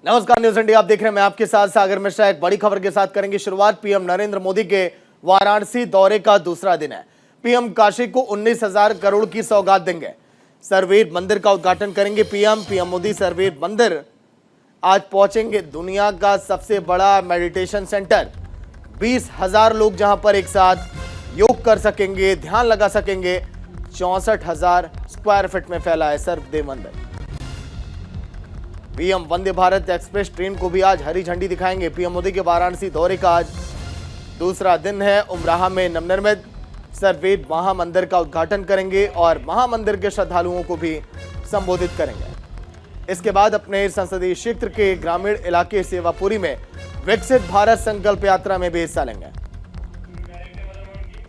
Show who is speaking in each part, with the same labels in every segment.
Speaker 1: नमस्कार, news India आप देख रहे हैं। मैं आपके साथ सागर मिश्रा। एक बड़ी खबर के साथ करेंगे शुरुआत। पीएम नरेंद्र मोदी के वाराणसी दौरे का दूसरा दिन है। पीएम काशी को 19,000 करोड़ की सौगात देंगे। सरवेद मंदिर का उद्घाटन करेंगे पीएम मोदी सरवेद मंदिर आज पहुंचेंगे। दुनिया का सबसे बड़ा मेडिटेशन सेंटर, 20,000 लोग जहां पर एक साथ योग कर सकेंगे, ध्यान लगा सकेंगे। 64,000 स्क्वायर फीट में फैला है सर्वदेव मंदिर। PM Vande Bharat express train को भी आज हरी झंडी दिखाएंगे। पीएम मोदी के वाराणसी दौरे का आज दूसरा दिन है। उमराह में नवनिर्मित सर्वेद महामंदिर का उद्घाटन करेंगे और महामंदिर के श्रद्धालुओं को भी संबोधित करेंगे। इसके बाद अपने संसदीय क्षेत्र के ग्रामीण इलाके सेवापुरी में विकसित भारत संकल्प यात्रा में भी हिस्सा लेंगे।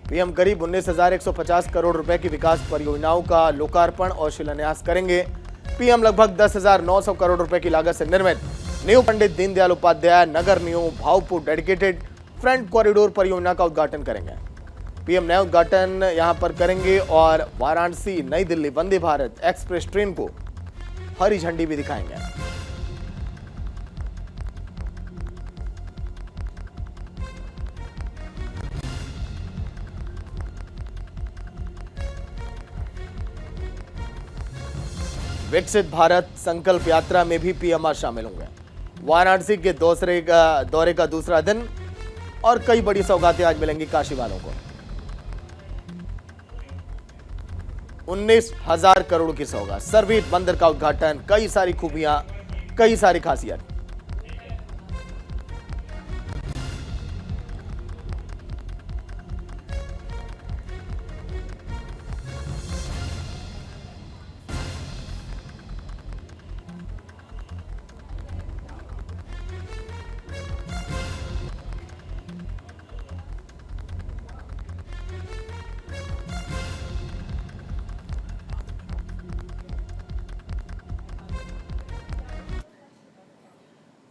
Speaker 1: पीएम करीब 19,150 करोड़ रुपए की विकास परियोजनाओं का लोकार्पण और शिलान्यास करेंगे। पीएम लगभग 10,900 करोड़ रुपए की लागत से निर्मित new Pandit Deendayal Upadhyay Nagar new Bhaupur dedicated front corridor परियोजना का उद्घाटन करेंगे। पीएम नया उद्घाटन यहां पर करेंगे और वाराणसी नई दिल्ली वंदे भारत एक्सप्रेस ट्रेन को हरी झंडी भी दिखाएंगे। विकसित भारत संकल्प यात्रा में भी पीएम आज शामिल होंगे। वाराणसी के दौरे का दूसरा दिन और कई बड़ी सौगातें आज मिलेंगी काशी वालों को। 19,000 करोड़ की सौगात, सर्वेद मंदिर का उद्घाटन, कई सारी खूबियां, कई सारी खासियत।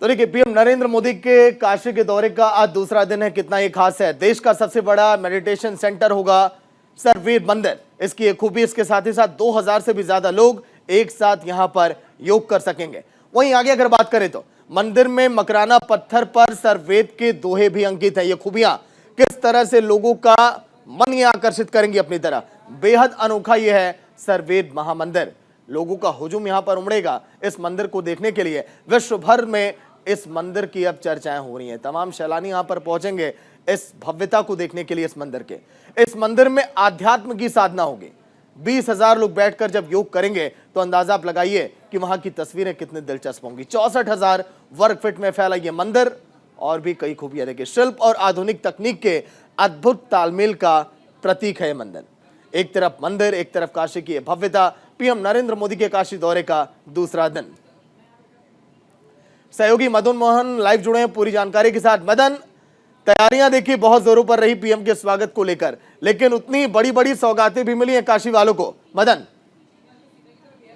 Speaker 1: तो देखिए, पीएम नरेंद्र मोदी के काशी के दौरे का आज दूसरा दिन है। कितना ये खास है। देश का सबसे बड़ा मेडिटेशन सेंटर होगा सर्वेद मंदिर। इसकी एक खूबी, इसके साथ ही साथ 2,000 से भी ज्यादा लोग एक साथ यहां पर योग कर सकेंगे। वहीं आगे अगर बात करें तो मंदिर में मकराना पत्थर पर सर्वेद के दोहे भी अंकित है। ये खूबियां किस तरह से लोगों का मन ये आकर्षित करेंगी अपनी तरफ। बेहद अनोखा ये है सर्वेद महामंदिर। लोगों का हुजूम यहां पर उमड़ेगा इस मंदिर को देखने के लिए। विश्व भर में इस मंदिर की अब चर्चाएं हो रही हैं। तमाम सैलानी यहां पर पहुंचेंगे इस भव्यता को देखने के लिए। इस मंदिर में आध्यात्म की साधना होगी। 20,000 लोग बैठकर जब योग करेंगे तो अंदाजा आप लगाइए कि वहां की तस्वीरें कितनी दिलचस्प होंगी। 64,000 वर्ग फीट में फैला यह मंदिर और भी कई खूबियां। देखिए, शिल्प और आधुनिक तकनीक के अद्भुत तालमेल का प्रतीक है यह मंदिर। एक तरफ मंदिर, एक तरफ काशी की भव्यता। पीएम नरेंद्र मोदी के काशी दौरे का दूसरा दिन। सहयोगी मदन मोहन लाइव जुड़े हैं पूरी जानकारी के साथ। मदन, तैयारियां देखिए बहुत जोरों पर रही पीएम के स्वागत को लेकर, लेकिन उतनी बड़ी बड़ी सौगातें भी मिली हैं काशी वालों को। मदन,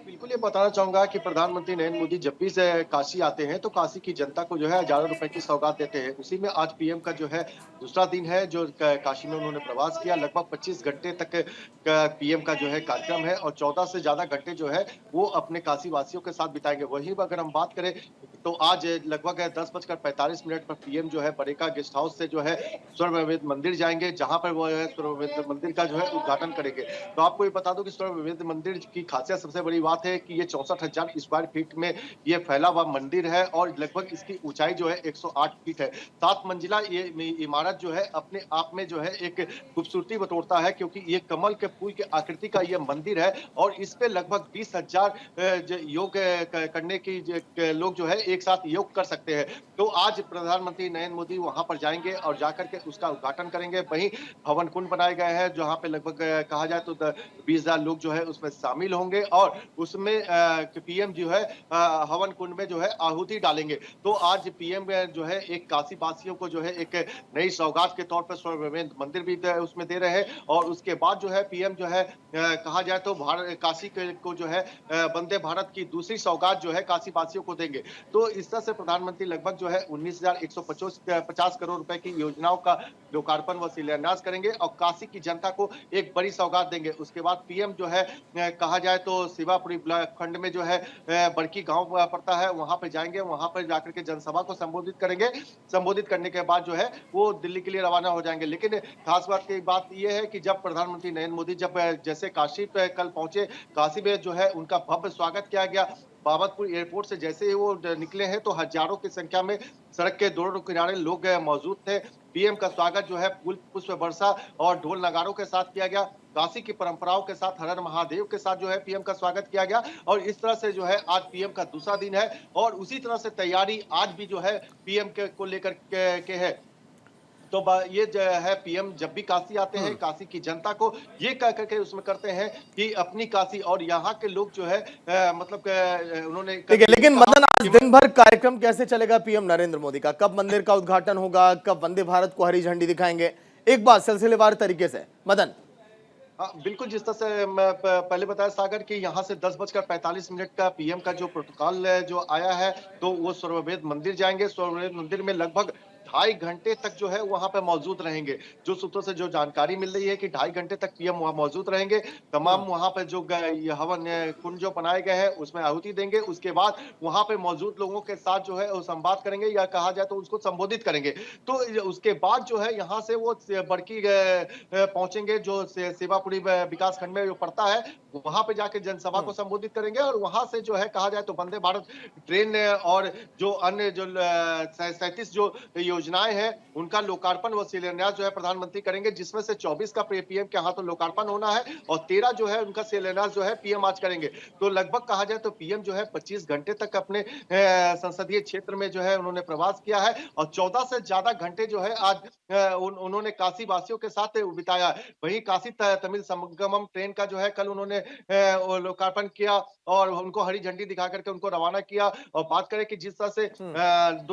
Speaker 2: बिल्कुल ये बताना चाहूंगा कि प्रधानमंत्री नरेंद्र मोदी जब भी से काशी आते हैं तो काशी की जनता को जो है हजारों रुपए की सौगात देते हैं। उसी में आज पीएम का जो है दूसरा दिन है जो काशी में उन्होंने प्रवास किया। लगभग 25 घंटे तक पीएम का जो है कार्यक्रम है और 14 से ज्यादा घंटे जो है वो अपने काशी वासियों के साथ बिताएंगे। वहीं अगर हम बात करें तो आज लगभग 10:45 पर पीएम जो है बरेका गेस्ट हाउस से जो है स्वर्ण मंदिर जाएंगे, जहां पर वो स्वर्ण मंदिर का जो है उद्घाटन करेंगे। तो आपको ये बता दो कि स्वर्ण मंदिर की खासियत, सबसे बड़ी बात है कि ये 64,000 स्क्वायर फीट में ये फैला हुआ मंदिर है और लगभग इसकी ऊंचाई जो है 108 फीट है। 7 मंजिला ये इमारत जो है अपने आप में जो है एक खूबसूरती बतौरता है, क्योंकि ये कमल के फूल की आकृति का ये मंदिर है और इस पे लगभग 20,000 योग करने की लोग जो है एक साथ योग कर सकते हैं। तो आज प्रधानमंत्री नरेंद्र मोदी वहां पर जाएंगे और जाकर के उसका उद्घाटन करेंगे। वहीं हवन कुंड बनाए गए हैं जहां पे लगभग कहा जाए तो 20,000 लोग जो है उसमें शामिल होंगे और उसमें पीएम जो है हवन कुंड में जो है आहुति डालेंगे। तो आज पीएम जो है एक काशी वासियों को जो है एक नई सौगात के तौर पर स्वर्ण मंदिर भी उसमें दे रहे हैं और उसके बाद जो है पीएम जो है कहा जाए तो काशी को जो है वंदे भारत की दूसरी सौगात जो है काशी वासियों को देंगे। तो इस तरह से प्रधानमंत्री लगभग जो है 19,150 करोड़ रुपए की योजनाओं का लोकार्पण व शिलान्यास करेंगे और काशी की जनता को एक बड़ी सौगात देंगे। उसके बाद पीएम जो है कहा जाए तो शिवापुरी खंड में जो है बड़की गांव पड़ता है, वहां पे जाएंगे, वहां पर जाकर के जनसभा को संबोधित करेंगे। संबोधित करने के बाद जो है वो दिल्ली के लिए रवाना हो जाएंगे। लेकिन खास बात ये है कि जब प्रधानमंत्री नरेंद्र मोदी जब जैसे काशी पे कल पहुंचे, काशी में जो है उनका भव्य स्वागत किया गया। बाबतपुर एयरपोर्ट से जैसे ही वो निकले हैं तो हजारों की संख्या में सड़क के दोनों किनारे लोग मौजूद थे। पीएम का स्वागत जो है फूल पुष्प वर्षा और ढोल नगारों के साथ किया गया। काशी की परंपराओं के साथ, हर हर महादेव के साथ जो है पीएम का स्वागत किया गया। और इस तरह से जो है आज पीएम का दूसरा दिन है और उसी तरह से तैयारी आज भी जो है पीएम के को लेकर के है। तो ये जो है पीएम जब भी काशी आते हैं, काशी की जनता को ये कह करके उसमें करते हैं कि अपनी काशी, और यहाँ के लोग जो है मतलब उन्होंने
Speaker 1: ठीक है। लेकिन मदन, आज दिन भर कार्यक्रम कैसे चलेगा पीएम नरेंद्र मोदी का? कब मंदिर का उद्घाटन होगा, कब वंदे भारत को हरी झंडी दिखाएंगे? एक बात सिलसिलेवार तरीके से मदन।
Speaker 2: हाँ, बिल्कुल। जिस तरह से मैं पहले बताया सागर कि यहाँ से 10:45 का पीएम का जो प्रोटोकॉल जो आया है, तो वो स्वर्णवेद मंदिर जाएंगे। स्वर्णवेद मंदिर में लगभग 2.5 घंटे तक जो है वहां पे मौजूद रहेंगे। जो सूत्रों से जो जानकारी मिल रही है कि 2.5 घंटे तक पीएम वहां मौजूद रहेंगे। तमाम वहां पे जो हवन कुंड जो बनाए गए हैं उसमें आहुति देंगे। उसके बाद वहां पे मौजूद लोगों के साथ जो है वो संवाद करेंगे, या कहा जाए तो उसको संबोधित करेंगे। तो उसके बाद जो है यहाँ से वो बड़की पहुंचेंगे, जो सेवापुरी विकास खंड में जो पड़ता है, वहां पे जाके जनसभा को संबोधित करेंगे। और वहां से जो है कहा जाए तो वंदे भारत ट्रेन और जो अन्य जो 37 जो योजनाएं हैं उनका लोकार्पण व शिलान्यास जो है प्रधानमंत्री करेंगे, जिसमें से 24 का पीएम के हाथों लोकार्पण होना है और 13 जो है उनका शिलान्यास जो है पीएम आज करेंगे। तो लगभग कहा जाए तो पीएम जो है 25 घंटे तक अपने संसदीय क्षेत्र में जो है उन्होंने प्रवास किया है और 14 से ज्यादा घंटे जो है आज उन्होंने काशी वासियों के साथ बिताया। वहीं काशी तमिल संगमम ट्रेन का जो है कल उन्होंने लोकार्पण किया और उनको हरी झंडी दिखा करके उनको रवाना किया। और बात करें कि जिस तरह से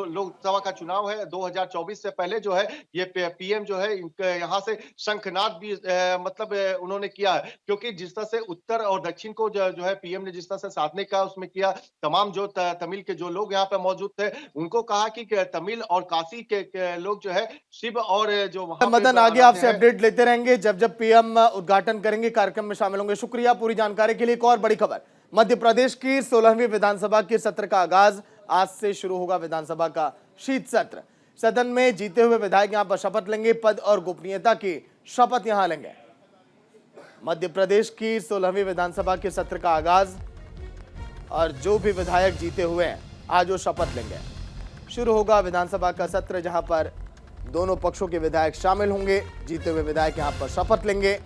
Speaker 2: लोकसभा का चुनाव है 2024 से पहले जो है ये पीएम जो है यहाँ से शंखनाद भी मतलब उन्होंने किया है, क्योंकि जिस तरह से उत्तर और दक्षिण को जो है पीएम ने जिस तरह से साधने का उसमें किया। तमाम जो तमिल के जो लोग यहाँ पे मौजूद थे उनको कहा कि तमिल और काशी के लोग जो है शिव और जो वहां
Speaker 1: मदन, आगे आपसे अपडेट लेते रहेंगे जब जब पीएम उद्घाटन करेंगे, कार्यक्रम में शामिल होंगे। शुक्रिया पूरी जानकारी के लिए। एक और बड़ी खबर, मध्य प्रदेश की 16वीं विधानसभा के सत्र का आगाज आज से शुरू होगा। विधानसभा का शीत सत्र, सदन में जीते हुए विधायक यहां पर शपथ लेंगे, पद और गोपनीयता की शपथ यहां लेंगे। मध्य प्रदेश की 16वीं विधानसभा के सत्र का आगाज, और जो भी विधायक जीते हुए हैं आज वो शपथ लेंगे। शुरू होगा विधानसभा का सत्र, जहां पर दोनों पक्षों के विधायक शामिल होंगे। जीते हुए विधायक यहां पर शपथ लेंगे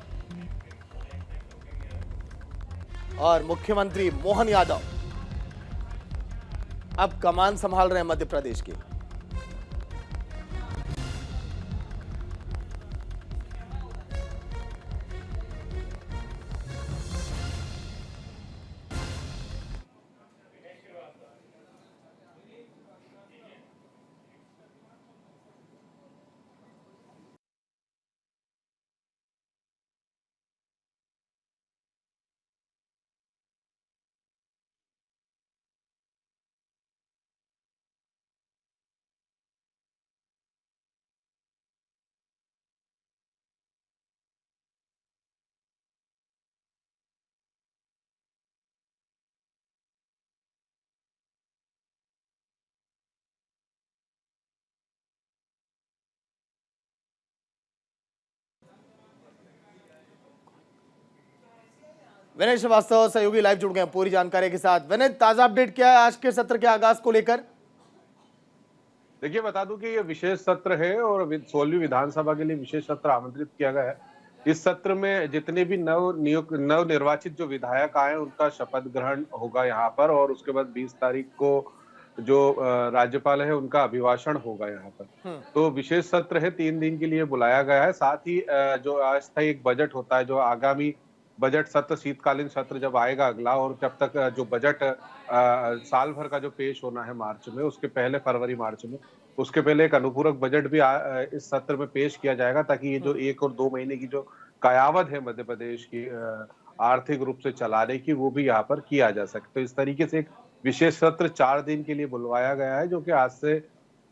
Speaker 1: और मुख्यमंत्री मोहन यादव अब कमान संभाल रहे हैं मध्य प्रदेश की। विनय श्रीवास्तव सहयोगी लाइव जुड़ गए हैं पूरी जानकारी के साथ। विनय, ताजा अपडेट क्या है आज के सत्र के आगाज को लेकर?
Speaker 3: देखिए, बता दूं कि ये विशेष सत्र है और 16वीं विधानसभा के लिए विशेष सत्र आमंत्रित किया गया है। इस सत्र में जितने भी नव निर्वाचित जो विधायक आए उनका शपथ ग्रहण होगा यहाँ पर, और उसके बाद 20 तारीख को जो राज्यपाल है उनका अभिभाषण होगा यहाँ पर। तो विशेष सत्र है, 3 दिन के लिए बुलाया गया है। साथ ही जो अस्थायी एक बजट होता है, जो आगामी बजट सत्र, शीतकालीन सत्र जब आएगा अगला, और जब तक जो बजट साल भर का जो पेश होना है मार्च में, उसके पहले फरवरी मार्च में, उसके पहले एक अनुपूरक बजट भी इस सत्र में पेश किया जाएगा, ताकि ये जो 1 और 2 महीने की जो कयावत है मध्य प्रदेश की आर्थिक रूप से चलाने की, वो भी यहाँ पर किया जा सके। तो इस तरीके से एक विशेष सत्र 4 दिन के लिए बुलवाया गया है, जो कि आज से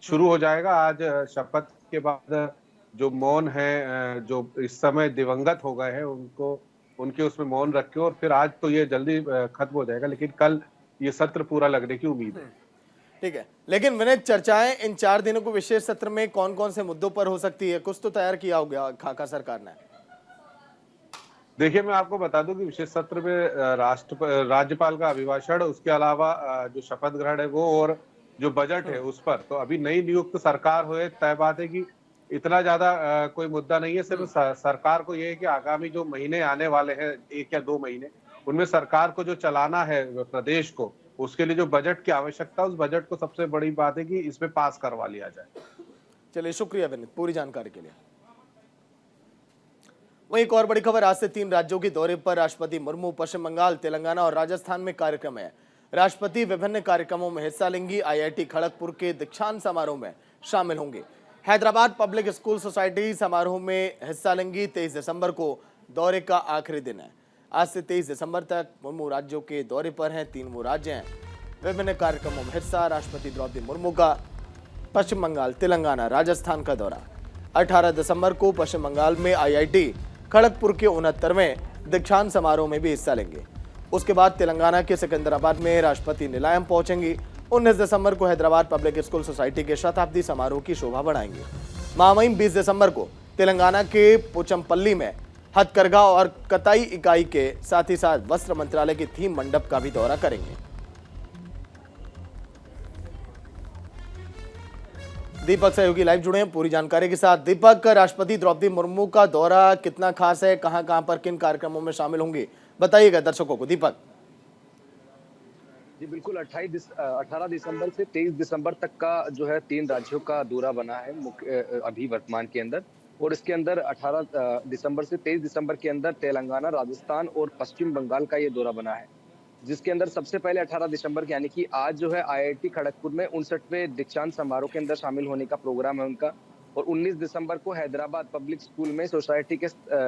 Speaker 3: शुरू हो जाएगा। आज शपथ के बाद जो मौन है, जो इस समय दिवंगत हो गए हैं, उनको उनके उसमें मौन रखे और फिर आज तो ये जल्दी खत्म हो जाएगा, लेकिन कल ये सत्र पूरा लगने की उम्मीद है।
Speaker 1: ठीक है, लेकिन विनीत, चर्चाएं इन 4 दिनों को विशेष सत्र में कौन कौन से मुद्दों पर हो सकती है, कुछ तो तैयार किया हो गया खाका सरकार ने?
Speaker 3: देखिए, मैं आपको बता दूं कि विशेष सत्र में राज्यपाल का अभिभाषण, उसके अलावा जो शपथ ग्रहण है वो, और जो बजट है उस पर, तो अभी नई नियुक्त सरकार हुए, तय बात है कि इतना ज्यादा कोई मुद्दा नहीं है। सिर्फ सरकार को ये है कि आगामी जो महीने आने वाले हैं, 1 या 2 महीने, उनमें सरकार को जो चलाना है प्रदेश को, उसके लिए जो बजट की आवश्यकता, उस बजट को सबसे बड़ी बात है कि इसमें पास करवा लिया जाए।
Speaker 1: चलिए, शुक्रिया विनीत पूरी जानकारी के लिए। वहीं एक और बड़ी खबर, आज से 3 राज्यों के दौरे पर राष्ट्रपति मुर्मू पश्चिम बंगाल, तेलंगाना और राजस्थान में कार्यक्रम है। राष्ट्रपति विभिन्न कार्यक्रमों में हिस्सा लेंगी। IIT खड़गपुर के दीक्षांत समारोह में शामिल होंगे। हैदराबाद पब्लिक स्कूल सोसाइटी समारोह में हिस्सा लेंगी। 23 दिसंबर को दौरे का आखिरी दिन है। आज से 23 दिसंबर तक मुर्मू राज्यों के दौरे पर हैं। 3 वो राज्य हैं। विभिन्न कार्यक्रमों में हिस्सा। राष्ट्रपति द्रौपदी मुर्मू का पश्चिम बंगाल, तेलंगाना, राजस्थान का दौरा। 18 दिसंबर को पश्चिम बंगाल में IIT खड़गपुर के 69वें दीक्षांत समारोह में भी हिस्सा लेंगे। उसके बाद तेलंगाना के सिकंदराबाद में राष्ट्रपति निलायम पहुंचेंगी। 19 दिसंबर को हैदराबाद पब्लिक स्कूल सोसाइटी के शताब्दी समारोह की शोभा बढ़ाएंगे। महामहिम 20 दिसंबर को तेलंगाना के पोचमपल्ली में हथकरघा और कताई इकाई के साथ ही साथ वस्त्र मंत्रालय की थीम मंडप का भी दौरा करेंगे। दीपक सहयोगी लाइव जुड़े हैं पूरी जानकारी के साथ। दीपक, राष्ट्रपति द्रौपदी मुर्मू का दौरा कितना खास है, कहां कहां पर किन कार्यक्रमों में शामिल होंगे, बताइएगा दर्शकों को। दीपक
Speaker 4: जी बिल्कुल, 18 दिसंबर से 23 दिसंबर तक का जो है 3 राज्यों का दौरा बना है अभी वर्तमान के अंदर। और इसके अंदर 18 दिसंबर से 23 दिसंबर के अंदर तेलंगाना, राजस्थान और पश्चिम बंगाल का ये दौरा बना है, जिसके अंदर सबसे पहले 18 दिसंबर के यानी कि आज जो है IIT खड़गपुर में 59वें दीक्षांत समारोह के अंदर शामिल होने का प्रोग्राम है उनका। और 19 दिसंबर को हैदराबाद पब्लिक स्कूल में सोसाइटी के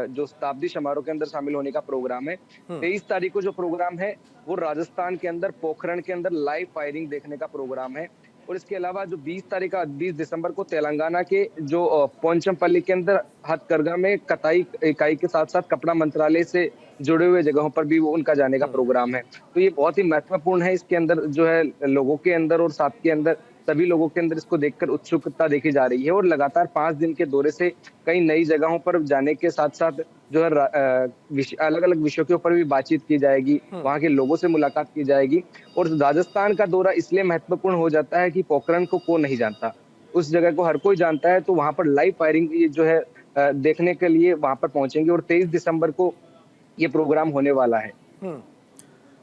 Speaker 4: जो शताब्दी समारोह के अंदर शामिल होने का प्रोग्राम है। 23 तारीख को जो प्रोग्राम है वो राजस्थान के अंदर पोखरण के अंदर लाइव फायरिंग देखने का प्रोग्राम है। और इसके अलावा जो 20 दिसंबर को तेलंगाना के जो पोचमपल्ली के अंदर हथकरघा में कताई इकाई के साथ साथ कपड़ा मंत्रालय से जुड़े हुए जगहों पर भी वो उनका जाने का प्रोग्राम है। तो ये बहुत ही महत्वपूर्ण है। इसके अंदर जो है लोगों के अंदर और साथ के अंदर सभी लोगों के अंदर इसको देखकर उत्सुकता देखी जा रही है। और लगातार 5 दिन के दौरे से कई नई जगहों पर जाने के साथ साथ जो है अलग अलग विषयों के ऊपर भी बातचीत की जाएगी, वहाँ के लोगों से मुलाकात की जाएगी। और राजस्थान का दौरा इसलिए महत्वपूर्ण हो जाता है कि पोखरण को कौन नहीं जानता, उस जगह को हर कोई जानता है। तो वहाँ पर लाइव फायरिंग जो है देखने के लिए वहाँ पर पहुंचेंगे। और 23 दिसंबर को ये प्रोग्राम होने वाला है।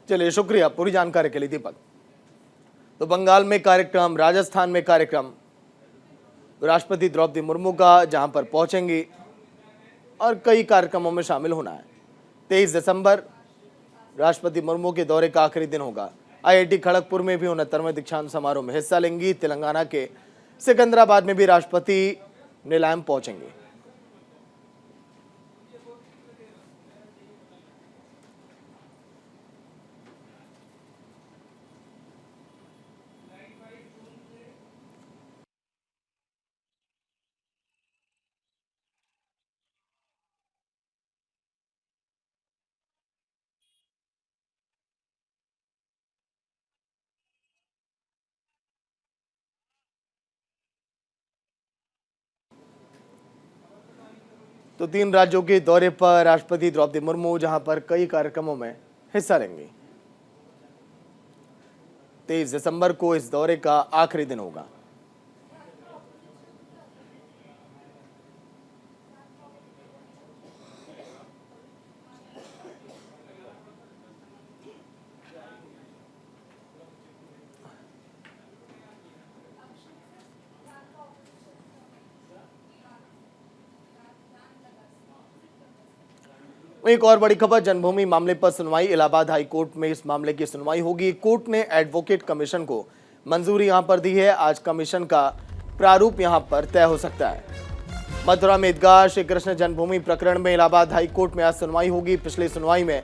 Speaker 1: चलिए, शुक्रिया पूरी जानकारी के लिए दीपक। तो बंगाल में कार्यक्रम, राजस्थान में कार्यक्रम, राष्ट्रपति द्रौपदी मुर्मू का जहां पर पहुंचेंगी और कई कार्यक्रमों में शामिल होना है। 23 दिसंबर राष्ट्रपति मुर्मू के दौरे का आखिरी दिन होगा। IIT खड़गपुर में भी 69वें दीक्षांत समारोह में हिस्सा लेंगी। तेलंगाना के सिकंदराबाद में भी राष्ट्रपति निलायम पहुंचेंगे। तो 3 राज्यों के दौरे पर राष्ट्रपति द्रौपदी मुर्मू जहां पर कई कार्यक्रमों में हिस्सा लेंगी। 23 दिसंबर को इस दौरे का आखिरी दिन होगा। एक और बड़ी खबर, जन्मभूमि मामले पर सुनवाई। इलाहाबाद हाई कोर्ट में इस मामले की सुनवाई होगी। कोर्ट ने एडवोकेट कमीशन को मंजूरी यहां पर दी है। आज कमीशन का प्रारूप यहां पर तय हो सकता है। मथुरा में ईदगाह श्री कृष्ण जन्मभूमि प्रकरण में इलाहाबाद हाई कोर्ट में आज सुनवाई होगी। पिछली सुनवाई में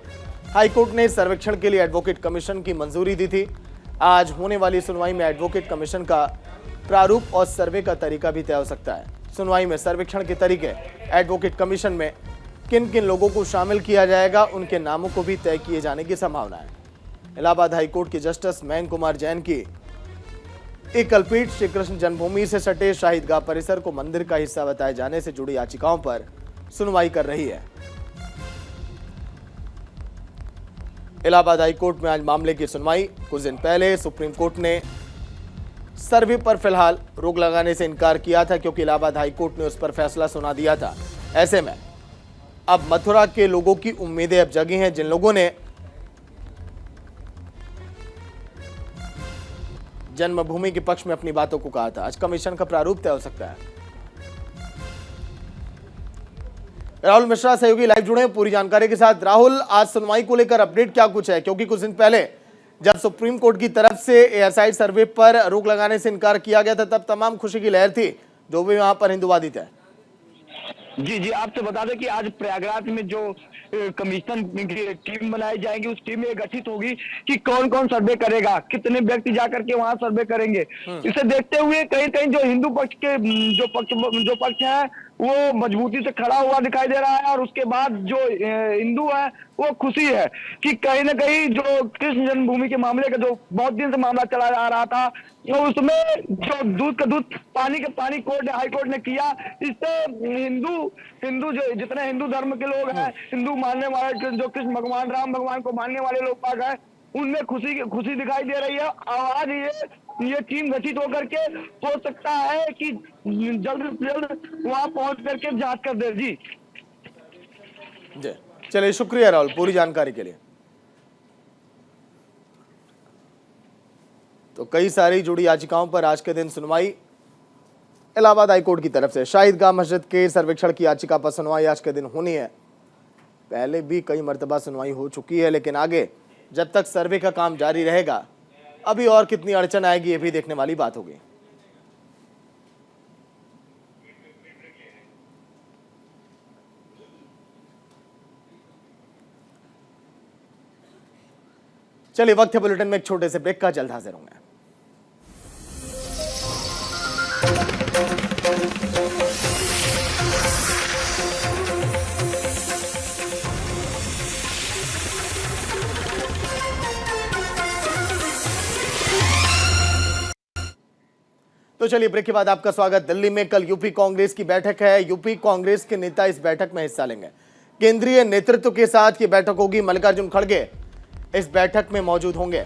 Speaker 1: हाई कोर्ट ने सर्वेक्षण के लिए एडवोकेट कमीशन की मंजूरी दी थी। आज होने वाली सुनवाई में एडवोकेट कमीशन का प्रारूप और सर्वे का तरीका भी तय हो सकता है। सुनवाई में सर्वेक्षण के तरीके, एडवोकेट कमीशन में किन किन लोगों को शामिल किया जाएगा, उनके नामों को भी तय किए जाने की संभावना है। इलाहाबाद हाईकोर्ट के जस्टिस मयंक कुमार जैन की एकल पीठ श्री कृष्ण जन्मभूमि से सटे शाहीदगाह परिसर को मंदिर का हिस्सा बताए जाने से जुड़ी याचिकाओं पर सुनवाई कर रही है। इलाहाबाद हाईकोर्ट में आज मामले की सुनवाई। कुछ दिन पहले सुप्रीम कोर्ट ने सर्वे पर फिलहाल रोक लगाने से इनकार किया था, क्योंकि इलाहाबाद हाईकोर्ट ने उस पर फैसला सुना दिया था। ऐसे में अब मथुरा के लोगों की उम्मीदें अब जगी हैं। जिन लोगों ने जन्मभूमि के पक्ष में अपनी बातों को कहा था, आज कमीशन का प्रारूप तय हो सकता है। राहुल मिश्रा सहयोगी लाइव जुड़े हैं पूरी जानकारी के साथ। राहुल, आज सुनवाई को लेकर अपडेट क्या कुछ है, क्योंकि कुछ दिन पहले जब सुप्रीम कोर्ट की तरफ से एएसआई सर्वे पर रोक लगाने से इनकार किया गया था, तब तमाम खुशी की लहर थी, जो भी वहां पर हिंदुवादी थे।
Speaker 5: जी आपसे बता दें कि आज प्रयागराज में जो कमीशन की टीम बनाई जाएगी, उस टीम में गठित होगी कि कौन कौन सर्वे करेगा, कितने व्यक्ति जाकर के वहां सर्वे करेंगे। इसे देखते हुए कहीं कहीं जो हिंदू पक्ष के जो पक्ष है वो मजबूती से खड़ा हुआ दिखाई दे रहा है, और उसके बाद जो हिंदू है वो खुशी है कि कहीं ना कहीं जो कृष्ण जन्मभूमि के मामले का जो बहुत दिन से मामला चला जा रहा था, तो उसमें जो दूध का दूध पानी का पानी हाई कोर्ट ने किया। इससे हिंदू जो जितने हिंदू धर्म के लोग हैं, हिंदू मानने वाले जो कृष्ण भगवान राम भगवान को मानने वाले लोग पाक हैं, उनमें खुशी दिखाई दे रही है। आज ये टीम गठित होकर के हो सकता है कि जल्द से जल्द वहां पहुंच करके जांच कर दे। जी
Speaker 1: चलिए, शुक्रिया राहुल पूरी जानकारी के लिए। तो कई सारी जुड़ी याचिकाओं पर आज के दिन सुनवाई। इलाहाबाद हाईकोर्ट की तरफ से शाहीदगाह मस्जिद के सर्वेक्षण की याचिका पर सुनवाई आज के दिन होनी है। पहले भी कई मर्तबा सुनवाई हो चुकी है, लेकिन आगे जब तक सर्वे का काम जारी रहेगा, अभी और कितनी अड़चन आएगी ये भी देखने वाली बात होगी। चलिए, वक्त है बुलेटिन में एक छोटे से ब्रेक का, जल्द हाजिर होंगे। तो चलिए, ब्रेक के बाद आपका स्वागत। दिल्ली में कल यूपी कांग्रेस की बैठक है। यूपी कांग्रेस के नेता इस बैठक में हिस्सा लेंगे। केंद्रीय नेतृत्व के साथ ये बैठक होगी। मल्लिकार्जुन खड़गे इस बैठक में मौजूद होंगे।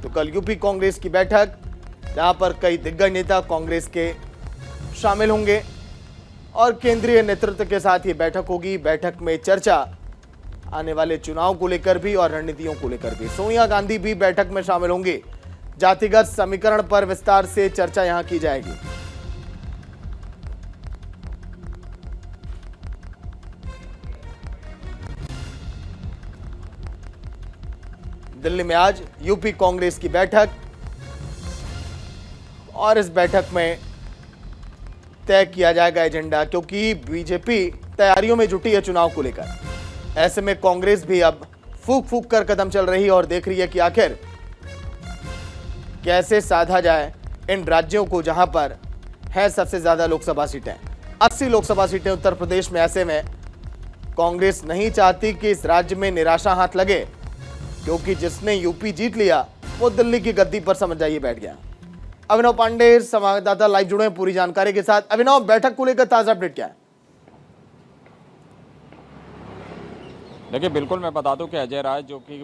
Speaker 1: तो कल यूपी कांग्रेस की बैठक, जहां पर कई दिग्गज नेता कांग्रेस के शामिल होंगे और केंद्रीय नेतृत्व के साथ ये बैठक होगी। बैठक में चर्चा आने वाले चुनाव को लेकर भी और रणनीतियों को लेकर भी। सोनिया गांधी भी बैठक में शामिल होंगी। जातिगत समीकरण पर विस्तार से चर्चा यहां की जाएगी। दिल्ली में आज यूपी कांग्रेस की बैठक, और इस बैठक में तय किया जाएगा एजेंडा, क्योंकि बीजेपी तैयारियों में जुटी है चुनाव को लेकर। ऐसे में कांग्रेस भी अब फूक फूक कर कदम चल रही है और देख रही है कि आखिर कैसे साधा जाए इन राज्यों को जहां पर है सबसे ज्यादा लोकसभा सीटें, 80 लोकसभा सीटें उत्तर प्रदेश में। ऐसे में कांग्रेस नहीं चाहती कि इस राज्य में निराशा हाथ लगे, क्योंकि जिसने यूपी जीत लिया वो दिल्ली की गद्दी पर समझ जाइए बैठ गया। अभिनव पांडे संवाददाता लाइव जुड़े हैं पूरी जानकारी के साथ। अभिनव, बैठक को लेकर ताजा अपडेट क्या है?
Speaker 6: देखिए, बिल्कुल मैं बता दूं कि अजय राय जो कि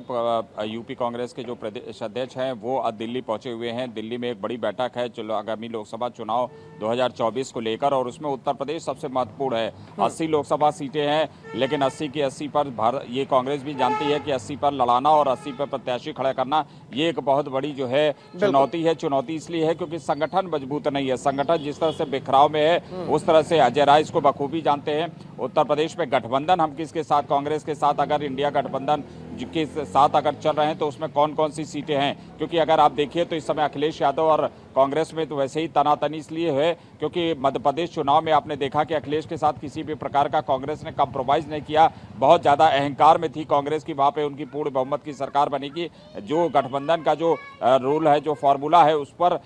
Speaker 6: यूपी कांग्रेस के जो प्रदेश अध्यक्ष हैं वो आज दिल्ली पहुंचे हुए हैं। दिल्ली में एक बड़ी बैठक है आगामी लोकसभा चुनाव 2024 को लेकर, और उसमें उत्तर प्रदेश सबसे महत्वपूर्ण है। 80 लोकसभा सीटें हैं, लेकिन 80 की 80 पर ये कांग्रेस भी जानती है कि 80 पर लड़ाना और 80 पर प्रत्याशी खड़ा करना ये एक बहुत बड़ी जो है चुनौती है। चुनौती इसलिए है क्योंकि संगठन मजबूत नहीं है। संगठन जिस तरह से बिखराव में है, उस तरह से अजय राय इसको बखूबी जानते हैं। उत्तर प्रदेश में गठबंधन हम किसके साथ, कांग्रेस के साथ अगर इंडिया गठबंधन के साथ अगर चल रहे हैं तो उसमें कौन कौन सी सीटें हैं, क्योंकि अगर आप देखिए तो इस समय अखिलेश यादव और कांग्रेस में तो वैसे ही तनातनी इसलिए है क्योंकि मध्य प्रदेश चुनाव में आपने देखा कि अखिलेश के साथ किसी भी प्रकार का कांग्रेस ने कंप्रोमाइज नहीं किया। बहुत ज़्यादा अहंकार में थी कांग्रेस की, वहाँ पे उनकी पूर्ण बहुमत की सरकार बनेगी। जो गठबंधन का जो रूल है, जो फॉर्मूला है, उस पर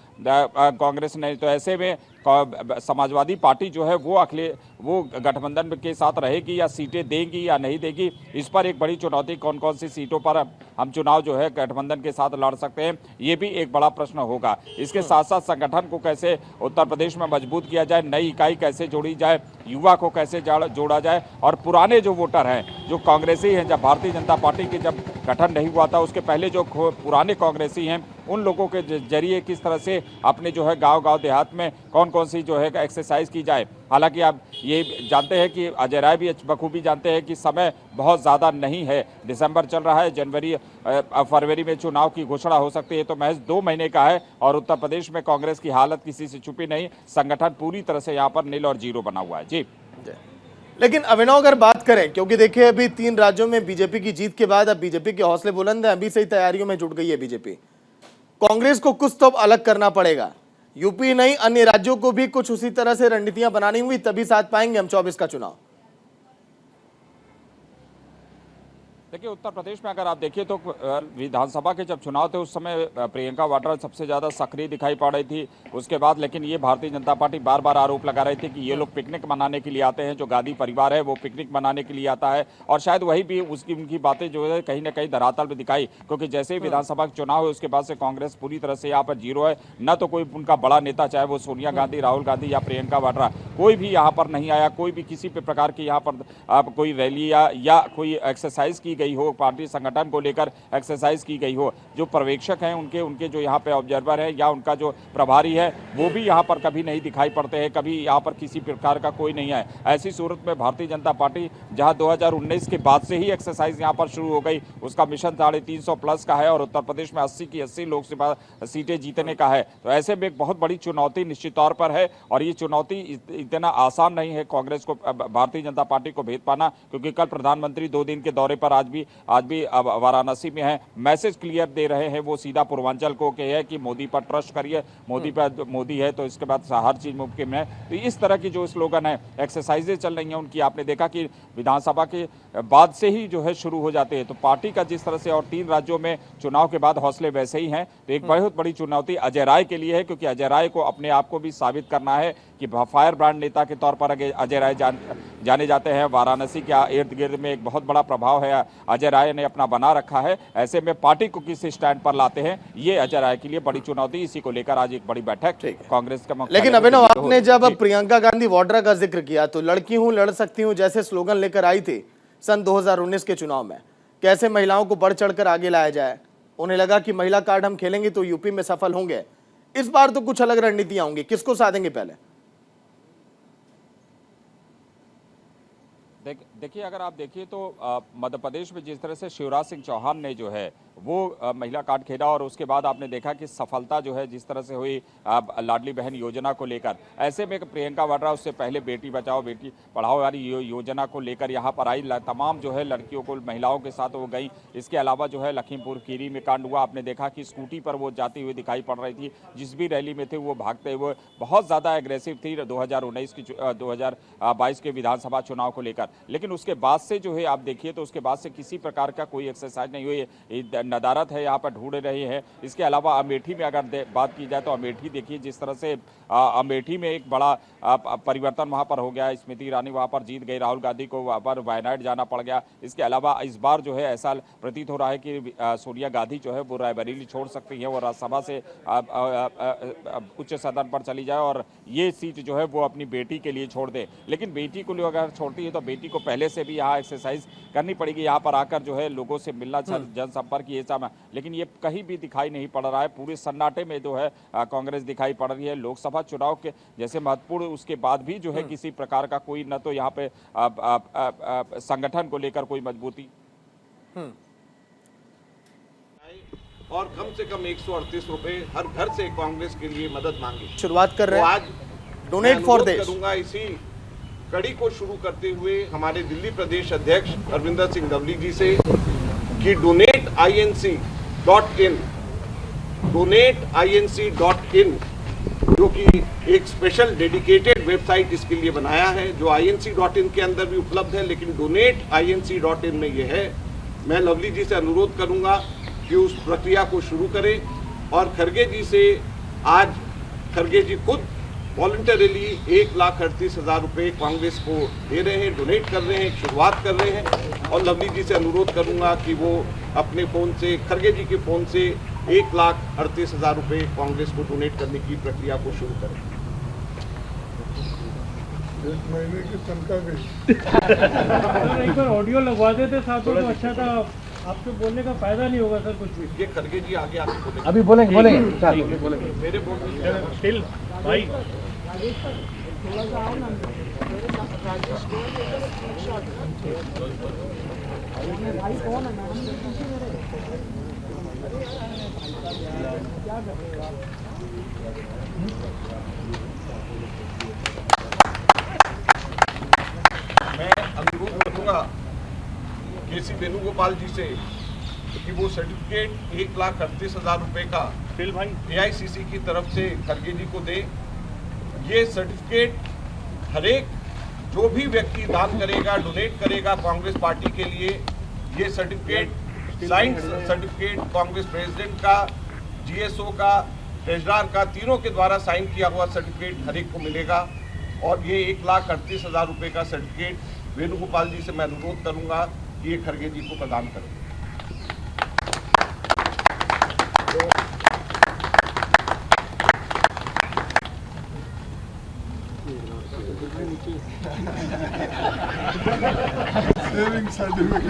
Speaker 6: कांग्रेस ने, तो ऐसे में समाजवादी पार्टी जो है वो गठबंधन के साथ रहेगी या सीटें देगी या नहीं देगी, इस पर एक बड़ी चुनौती, कौन कौन सी सीटों पर हम चुनाव जो है गठबंधन के साथ लड़ सकते हैं, ये भी एक बड़ा प्रश्न होगा। इसके साथ साथ संगठन को कैसे उत्तर प्रदेश में मजबूत किया जाए, नई इकाई कैसे जोड़ी जाए, युवा को कैसे जोड़ा जाए, और पुराने जो वोटर हैं, जो कांग्रेसी हैं, जब भारतीय जनता पार्टी की जब गठन नहीं हुआ था उसके पहले जो पुराने कांग्रेसी हैं, उन लोगों के जरिए किस तरह से अपने जो है गांव देहात में कौन कौन सी जो है एक्सरसाइज की जाए। हालांकि आप ये जानते हैं कि अजय राय भी बखूबी जानते हैं कि समय बहुत ज़्यादा नहीं है, दिसंबर चल रहा है, जनवरी फरवरी में चुनाव की घोषणा हो सकती है, तो महज 2 महीने का है और उत्तर प्रदेश में कांग्रेस की हालत किसी से छुपी नहीं, संगठन पूरी तरह से यहाँ पर नील और जीरो बना हुआ है। जी,
Speaker 1: लेकिन अभिनव अगर बात करें, क्योंकि देखिए अभी 3 राज्यों में बीजेपी की जीत के बाद अब बीजेपी के हौसले बुलंद हैं, अभी से ही तैयारियों में जुट गई है बीजेपी। कांग्रेस को कुछ तो अलग करना पड़ेगा, यूपी नहीं अन्य राज्यों को भी कुछ उसी तरह से रणनीतियां बनानी हुई, तभी साथ पाएंगे हम 24 का चुनाव।
Speaker 6: देखिए उत्तर प्रदेश में अगर आप देखिए तो विधानसभा के जब चुनाव थे उस समय प्रियंका वाड्रा सबसे ज़्यादा सक्रिय दिखाई पड़ रही थी। उसके बाद लेकिन ये भारतीय जनता पार्टी बार बार आरोप लगा रही थी कि ये लोग पिकनिक मनाने के लिए आते हैं, जो गांधी परिवार है वो पिकनिक मनाने के लिए आता है, और शायद वही भी उनकी बातें जो है कहीं ना कहीं धरातल पर दिखाई, क्योंकि जैसे ही विधानसभा के चुनाव है उसके बाद से कांग्रेस पूरी तरह से यहाँ पर जीरो है। न तो कोई उनका बड़ा नेता, चाहे वो सोनिया गांधी, राहुल गांधी या प्रियंका वाड्रा, कोई भी यहाँ पर नहीं आया, कोई भी किसी भी प्रकार की यहाँ पर कोई रैली या कोई एक्सरसाइज की गई हो, पार्टी संगठन को लेकर एक्सरसाइज की गई हो। जो पर्यवेक्षक हैं उनके जो यहाँ पे ऑब्जर्वर है या उनका जो प्रभारी है वो भी यहाँ पर कभी नहीं दिखाई पड़ते हैं, कभी यहाँ पर किसी प्रकार का कोई नहीं है। ऐसी सूरत में भारतीय जनता पार्टी जहाँ 2019 के बाद से ही एक्सरसाइज यहाँ पर शुरू हो गई, उसका मिशन 350 प्लस का है और उत्तर प्रदेश में 80 की 80 लोकसभा सीटें जीतने का है, तो ऐसे में एक बहुत बड़ी चुनौती निश्चित तौर पर है। और ये चुनौती इतना आसान नहीं है कांग्रेस को, भारतीय जनता पार्टी को भेद पाना, क्योंकि कल प्रधानमंत्री 2 दिन के दौरे पर आज भी अब वाराणसी में है। मैसेज क्लियर दे रहे हैं वो सीधा पूर्वांचल को है कि मोदी पर ट्रस्ट करिए, मोदी है तो इसके बाद हर चीज मुमकिन है। तो इस तरह की जो स्लोगन है, एक्सरसाइजेज चल रही हैं उनकी, आपने देखा कि विधानसभा के बाद से ही जो है शुरू हो जाते हैं। तो पार्टी का जिस तरह से और 3 राज्यों में चुनाव के बाद हौसले वैसे ही हैं, तो एक बहुत बड़ी चुनौती अजय राय के लिए है, क्योंकि अजय राय को अपने आप को भी साबित करना है कि फायर ब्रांड नेता के तौर पर अजय राय जाने जाते हैं। वाराणसी के इर्द गिर्द में एक बहुत बड़ा प्रभाव है अजय राय ने अपना बना रखा है। ऐसे में पार्टी को किस स्टैंड पर लाते हैं, ये अजय राय के लिए बड़ी चुनौती। इसी को लेकर आज एक बड़ी बैठक कांग्रेस का।
Speaker 1: लेकिन अभिनव, आपने जब प्रियंका गांधी वाड्रा का जिक्र किया तो लड़की हूं लड़ सकती हूं जैसे स्लोगन लेकर आई थी सन 2019 के चुनाव में, कैसे महिलाओं को बढ़ चढ़कर आगे लाया जाए। उन्हें लगा कि महिला कार्ड हम खेलेंगे तो यूपी में सफल होंगे। इस बार तो कुछ अलग रणनीतियां होंगी, किसको साधेंगे पहले?
Speaker 6: देखिए अगर आप देखिए तो मध्य प्रदेश में जिस तरह से शिवराज सिंह चौहान ने जो है वो महिला कार्ड खेला, और उसके बाद आपने देखा कि सफलता जो है जिस तरह से हुई लाडली बहन योजना को लेकर, ऐसे में प्रियंका वाड्रा उससे पहले बेटी बचाओ बेटी पढ़ाओ वाली योजना को लेकर यहाँ पर आई, तमाम जो है लड़कियों को, महिलाओं के साथ वो गई। इसके अलावा जो है लखीमपुर खीरी में कांड हुआ, आपने देखा कि स्कूटी पर वो जाती हुई दिखाई पड़ रही थी, जिस भी रैली में थे वो भागते हुए बहुत ज़्यादा एग्रेसिव थी 2022 के विधानसभा चुनाव को लेकर। लेकिन उसके बाद से जो है आप देखिए तो उसके बाद से किसी प्रकार का कोई एक्सरसाइज नहीं हुई, नदारत है यहाँ पर ढूंढ रहे हैं। इसके अलावा अमेठी में अगर बात की जाए तो अमेठी देखिए जिस तरह से अमेठी में एक बड़ा परिवर्तन वहाँ पर हो गया। स्मृति ईरानी वहाँ पर जीत गई, राहुल गांधी को वहाँ पर वायनाड जाना पड़ गया। इसके अलावा इस बार जो है ऐसा प्रतीत हो रहा है कि सोनिया गांधी जो है वो रायबरेली छोड़ सकती है और राज्यसभा से उच्च सदन पर चली जाए और ये सीट जो है वो अपनी बेटी के लिए छोड़ दे। लेकिन बेटी को अगर छोड़ती है तो बेटी को पहले से भी यहाँ एक्सरसाइज करनी पड़ेगी, यहाँ पर आकर जो है लोगों से मिलना, जनसंपर्क ये सब, लेकिन ये कहीं भी दिखाई नहीं पड़ रहा है। पूरे सन्नाटे में जो है कांग्रेस दिखाई पड़ रही है। लोकसभा चुनाव के जैसे महत्वपूर्ण उसके बाद भी जो है किसी प्रकार का कोई न तो यहाँ पे संगठन को लेकर कोई मजबूती
Speaker 7: और कम से कम 138 रुपए हर घर से कांग्रेस के लिए मदद मांगी।
Speaker 1: शुरुआत कर रहे हैं,
Speaker 7: आज
Speaker 1: डोनेट फॉर देश
Speaker 7: करूंगा। इसी कड़ी को शुरू करते हुए हमारे दिल्ली प्रदेश अध्यक्ष अरविंदर सिंह लवली जी से कि donateinc.in जो कि एक स्पेशल डेडिकेटेड वेबसाइट इसके लिए बनाया है, जो inc.in के अंदर भी उपलब्ध है, लेकिन donateinc.in में ये है। मैं लवली जी से अनुरोध करूंगा कि उस प्रक्रिया को शुरू करें और खरगे जी से, आज खरगे जी खुद वॉलंटरीली 1,38,000 रुपये कांग्रेस को दे रहे हैं, डोनेट कर रहे हैं, एक शुरुआत कर रहे हैं। और लवली जी से अनुरोध करूंगा कि वो अपने फ़ोन से, खड़गे जी के फ़ोन से 1,38,000 रुपये कांग्रेस को डोनेट करने की प्रक्रिया को शुरू करें।
Speaker 8: एक महीने की तनख्वाह गई।
Speaker 9: एक बार ऑडियो लगवा देते साथ में तो अच्छा था। आपके बोलने का फायदा नहीं होगा सर कुछ भी।
Speaker 7: ये खड़गे जी आगे आके बोलेंगे।
Speaker 9: अभी बोलेंगे
Speaker 7: मेरे बोल
Speaker 9: भाई
Speaker 7: मैं अनुरोध करूंगा केसी वेणुगोपाल जी से कि वो सर्टिफिकेट 1,38,000 रुपये का एआईसीसी की तरफ से खड़गे जी को दे। ये सर्टिफिकेट हरेक जो भी व्यक्ति दान करेगा, डोनेट करेगा कांग्रेस पार्टी के लिए, ये certificate signed certificate Congress president का, जीएसओ का, ट्रेजरार का, तीनों के द्वारा साइन किया हुआ सर्टिफिकेट हरेक को मिलेगा। और ये 1,38,000 रुपये का सर्टिफिकेट वेणुगोपाल जी से मैं अनुरोध करूंगा कि ये खड़गे जी को प्रदान करें।
Speaker 8: Saving certificate.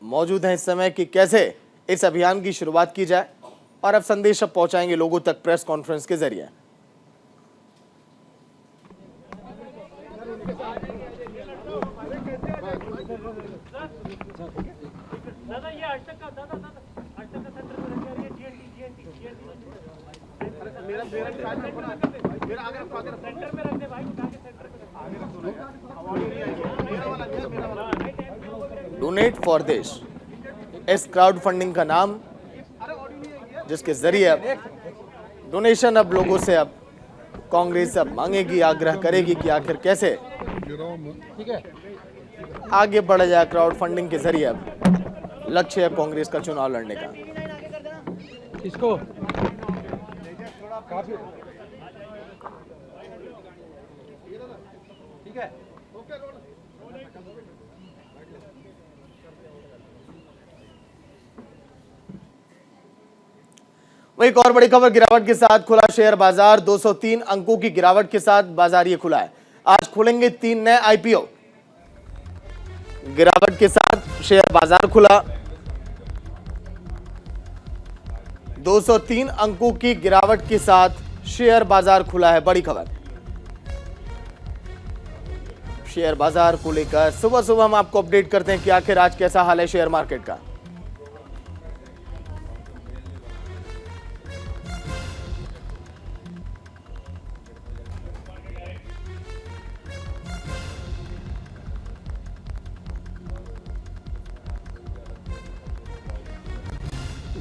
Speaker 1: मौजूद हैं इस समय कि कैसे इस अभियान की शुरुआत की जाए और अब संदेश अब पहुंचाएंगे लोगों तक प्रेस कॉन्फ्रेंस के जरिए। डोनेट फॉर देश, इस क्राउड फंडिंग का नाम, जिसके जरिए अब डोनेशन अब लोगों से अब कांग्रेस अब मांगेगी, आग्रह करेगी कि आखिर कैसे आगे बढ़ा जाए क्राउड फंडिंग के जरिए। अब लक्ष्य है कांग्रेस का चुनाव लड़ने का।
Speaker 9: इसको
Speaker 1: वही एक और बड़ी खबर, गिरावट के साथ खुला शेयर बाजार। 203 अंकों की गिरावट के साथ बाजार ये खुला है। आज खुलेंगे 3 नए आईपीओ। गिरावट के साथ शेयर बाजार खुला। 203 अंकों की गिरावट के साथ शेयर बाजार खुला है, बड़ी खबर। शेयर बाजार को लेकर सुबह सुबह हम आपको अपडेट करते हैं कि आखिर आज कैसा हाल है शेयर मार्केट का।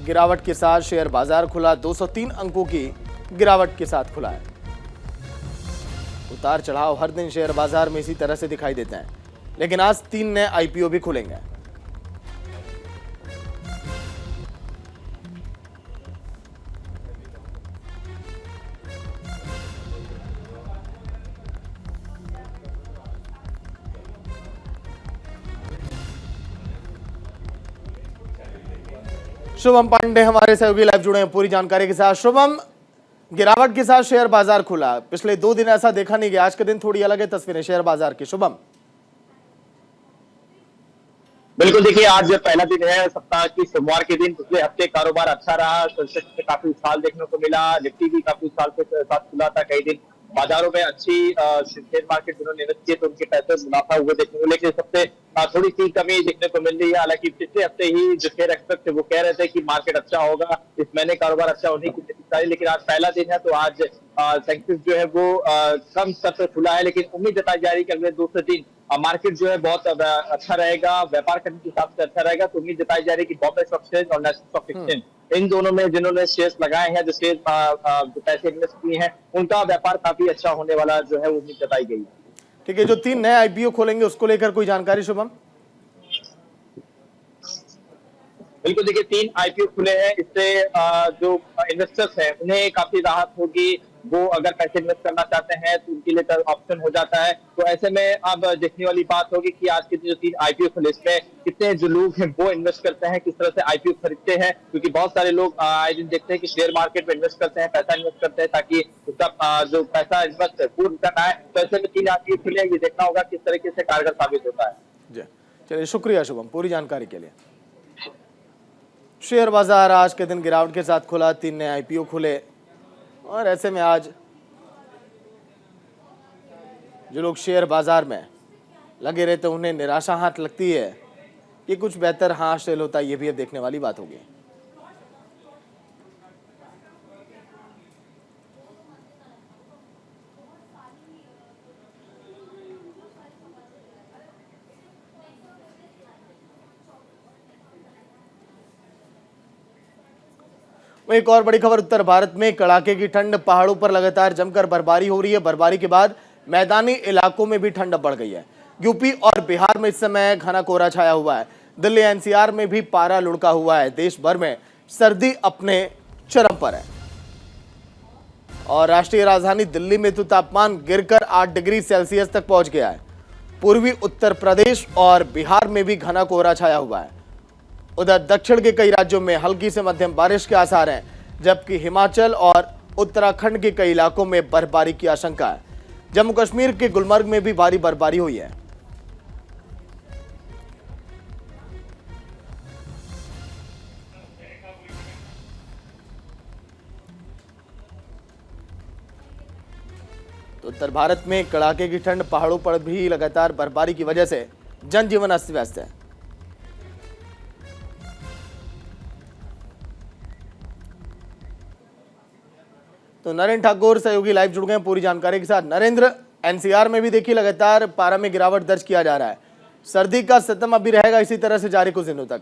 Speaker 1: गिरावट के साथ शेयर बाजार खुला। 203 अंकों की गिरावट के साथ खुला है। उतार चढ़ाव हर दिन शेयर बाजार में इसी तरह से दिखाई देते हैं, लेकिन आज 3 नए आईपीओ भी खुलेंगे। शुभम पांडे हमारे सहयोगी लाइव जुड़े हैं पूरी जानकारी के साथ। शुभम, गिरावट के साथ शेयर बाजार खुला, पिछले 2 दिन ऐसा देखा नहीं गया, आज के दिन थोड़ी अलग है तस्वीरें शेयर बाजार की। शुभम,
Speaker 10: बिल्कुल, देखिए आज पहला दिन है सप्ताह की, सोमवार के दिन। पिछले हफ्ते कारोबार अच्छा रहा, सेंसेक्स में काफी उछाल देखने को मिला, निफ्टी भी काफी उछाल के साथ खुला था। कई दिन बाजारों में अच्छी शेयर मार्केट जिन्होंने इन्वेस्ट किए तो उनके पैसे मुनाफा हुए देखने को, लेकिन सबसे थोड़ी सी कमी देखने को मिल रही है। हालांकि पिछले हफ्ते ही जो शेयर एक्सपर्ट थे वो कह रहे थे कि मार्केट अच्छा होगा, इस महीने कारोबार अच्छा होने की उम्मीद, लेकिन आज पहला दिन है तो आज सेंसेक्स जो है वो कम स्तर पर खुला है, लेकिन उम्मीद जताई जा रही है कि अगले 2 से 3 मार्केट जो है बहुत अच्छा रहेगा, व्यापार करने के हिसाब से अच्छा रहेगा। तो उम्मीद जताई जा रही है कि बॉम्बे स्टॉक एक्सचेंज और नेशनल स्टॉक एक्सचेंज, इन दोनों में जिन्होंने शेयर्स लगाए हैं, जो शेयर जो पैसे इन्वेस्ट किए हैं, उनका व्यापार काफी अच्छा होने वाला जो है उम्मीद जताई गई है।
Speaker 1: ठीक है, जो 3 नए आईपीओ खोलेंगे उसको लेकर कोई जानकारी शुभम?
Speaker 10: बिल्कुल, देखिए 3 आईपीओ खुले हैं, इससे जो इन्वेस्टर्स हैं उन्हें काफी राहत होगी। वो अगर पैसे इन्वेस्ट करना चाहते हैं तो उनके लिए ऑप्शन हो जाता है। तो ऐसे में अब देखने वाली बात होगी कि आज के जो 3 आईपीओ खुले इसमें कितने जो लोग हैं वो इन्वेस्ट करते हैं, किस तरह से आईपीओ खरीदते हैं, क्योंकि बहुत सारे लोग आए दिन देखते हैं कि शेयर मार्केट में इन्वेस्ट करते हैं, पैसा इन्वेस्ट करते हैं ताकि उसका जो पैसा इन्वेस्ट है वो रिटर्न आए। तो ऐसे में 3 आईपीओ खुले, ये देखना होगा किस तरीके से कारगर साबित होता है।
Speaker 1: जी चलिए, शुक्रिया शुभम पूरी जानकारी के लिए। शेयर बाजार आज के दिन गिरावट के साथ खुला, 3 नए आईपीओ खुले और ऐसे में आज जो लोग शेयर बाजार में लगे रहते हैं उन्हें निराशा हाथ लगती है कि कुछ बेहतर हासिल होता है, ये भी अब देखने वाली बात होगी। एक और बड़ी खबर, उत्तर भारत में कड़ाके की ठंड, पहाड़ों पर लगातार जमकर बर्फबारी हो रही है। बर्फबारी के बाद मैदानी इलाकों में भी ठंड बढ़ गई है। यूपी और बिहार में इस समय घना कोहरा छाया हुआ है। दिल्ली एनसीआर में भी पारा लुढ़का हुआ है। देश भर में सर्दी अपने चरम पर है और राष्ट्रीय राजधानी दिल्ली में तो तापमान गिरकर 8 डिग्री सेल्सियस तक पहुंच गया है। पूर्वी उत्तर प्रदेश और बिहार में भी घना कोहरा छाया हुआ है। उधर दक्षिण के कई राज्यों में हल्की से मध्यम बारिश के आसार हैं, जबकि हिमाचल और उत्तराखंड के कई इलाकों में बर्फबारी की आशंका है। जम्मू कश्मीर के गुलमर्ग में भी भारी बर्फबारी हुई है। तो उत्तर भारत में कड़ाके की ठंड, पहाड़ों पर भी लगातार बर्फबारी की वजह से जनजीवन अस्त व्यस्त है। तो नरेंद्र ठाकुर सहयोगी लाइव जुड़ गए हैं पूरी जानकारी के साथ। नरेंद्र, एनसीआर में भी देखिए लगातार पारा में गिरावट दर्ज किया जा रहा है। सर्दी का सितम अभी रहेगा इसी तरह से जारी कुछ दिनों तक?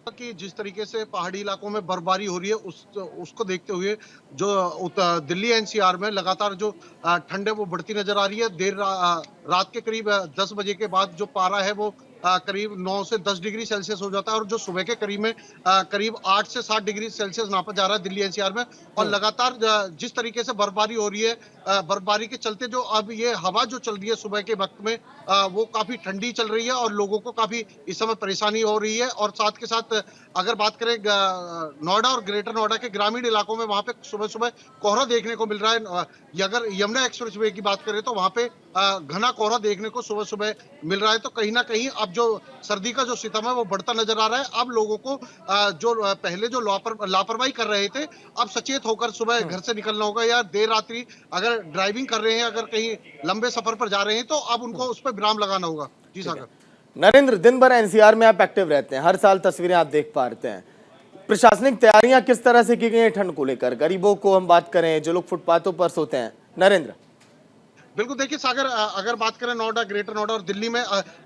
Speaker 11: कि जिस तरीके से पहाड़ी इलाकों में बर्फबारी हो रही है उसको देखते हुए जो दिल्ली एनसीआर में लगातार जो ठंड है वो बढ़ती नजर आ रही है। देर रात के करीब 10 बजे के बाद जो पारा है वो करीब 9 से 10 डिग्री सेल्सियस हो जाता है और जो सुबह के करीब में करीब 8 से 7 डिग्री सेल्सियस नापा जा रहा है दिल्ली एनसीआर में। और लगातार जिस तरीके से बर्फबारी हो रही है, बर्फबारी के चलते जो अब ये हवा जो चल रही है सुबह के वक्त में वो काफी ठंडी चल रही है और लोगों को काफी इस समय परेशानी हो रही है। और साथ के साथ अगर बात करें नोएडा और ग्रेटर नोएडा के ग्रामीण इलाकों में, वहां पे सुबह सुबह कोहरा देखने को मिल रहा है। अगर यमुना एक्सप्रेस वे की बात करें तो वहां पे घना कोहरा देखने को सुबह सुबह मिल रहा है। तो कहीं ना कहीं अब जो सर्दी का जो सितम है वो बढ़ता नजर आ रहा है। अब लोगों को जो पहले जो लापरवाही कर रहे थे, अब सचेत होकर सुबह घर से निकलना होगा, या देर रात्रि अगर ड्राइविंग कर रहे हैं, अगर कहीं लंबे सफर पर जा रहे हैं तो अब उनको उस पर विराम लगाना होगा। जी सागर।
Speaker 1: नरेंद्र, दिन भर एनसीआर में आप एक्टिव रहते हैं, हर साल तस्वीरें आप देख पाते हैं। प्रशासनिक तैयारियां किस तरह से की गई हैं ठंड को लेकर? गरीबों को हम बात करें, जो लोग फुटपाथों पर सोते हैं। नरेंद्र।
Speaker 11: बिल्कुल, देखिए सागर, अगर बात करें नोएडा, ग्रेटर नोएडा और दिल्ली में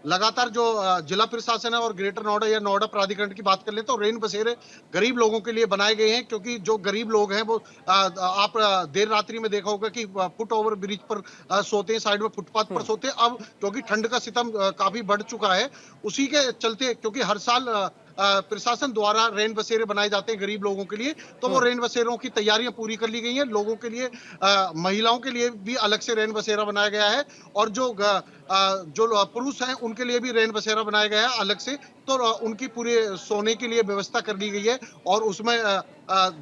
Speaker 11: लगातार जो जिला प्रशासन है और ग्रेटर नोएडा या नोएडा प्राधिकरण की बात कर ले तो रेन बसेरे गरीब लोगों के लिए बनाए गए हैं। क्योंकि जो गरीब लोग हैं वो आप देर रात्रि में देखा होगा कि फुट ओवर ब्रिज पर सोते हैं, साइड में फुटपाथ पर सोते हैं। अब क्योंकि ठंड का सितम काफी बढ़ चुका है, उसी के चलते, क्योंकि हर साल प्रशासन द्वारा रेन बसेरे बनाए जाते हैं गरीब लोगों के लिए, तो वो रेन बसेरों की तैयारियां पूरी कर ली गई हैं। लोगों के लिए, महिलाओं के लिए भी अलग से रेन बसेरा बनाया गया है और जो पुरुष हैं उनके लिए भी रेन बसेरा बनाया गया है अलग से। तो उनकी पूरे सोने के लिए व्यवस्था कर ली गई है और उसमें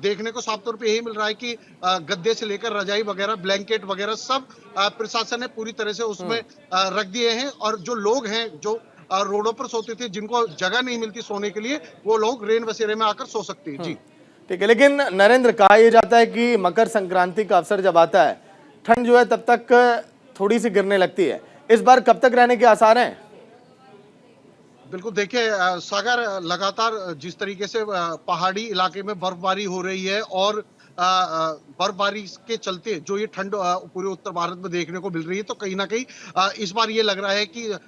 Speaker 11: देखने को साफ तौर पे यही मिल रहा है कि गद्दे से लेकर रजाई वगैरह, ब्लैंकेट वगैरह सब प्रशासन ने पूरी तरह से उसमें रख दिए हैं। और जो लोग हैं जो रोडों पर सोते थे, जिनको जगह नहीं मिलती सोने के लिए, वो लोग रेन बसेरे में आकर सो सकते हैं। जी
Speaker 1: ठीक है, लेकिन नरेंद्र, कहा यह जाता है कि मकर संक्रांति का अवसर जब आता है ठंड जो है तब तक थोड़ी सी गिरने लगती है। इस बार कब तक रहने के आसार हैं?
Speaker 11: बिल्कुल, देखिए सागर, लगातार जिस तरीके से पहाड़ी इलाके में बर्फबारी हो रही है और बर्फबारी के चलते जो ये ठंड पूरे उत्तर भारत में देखने को मिल रही है, तो कहीं ना कहीं इस बार ये लग रहा है कि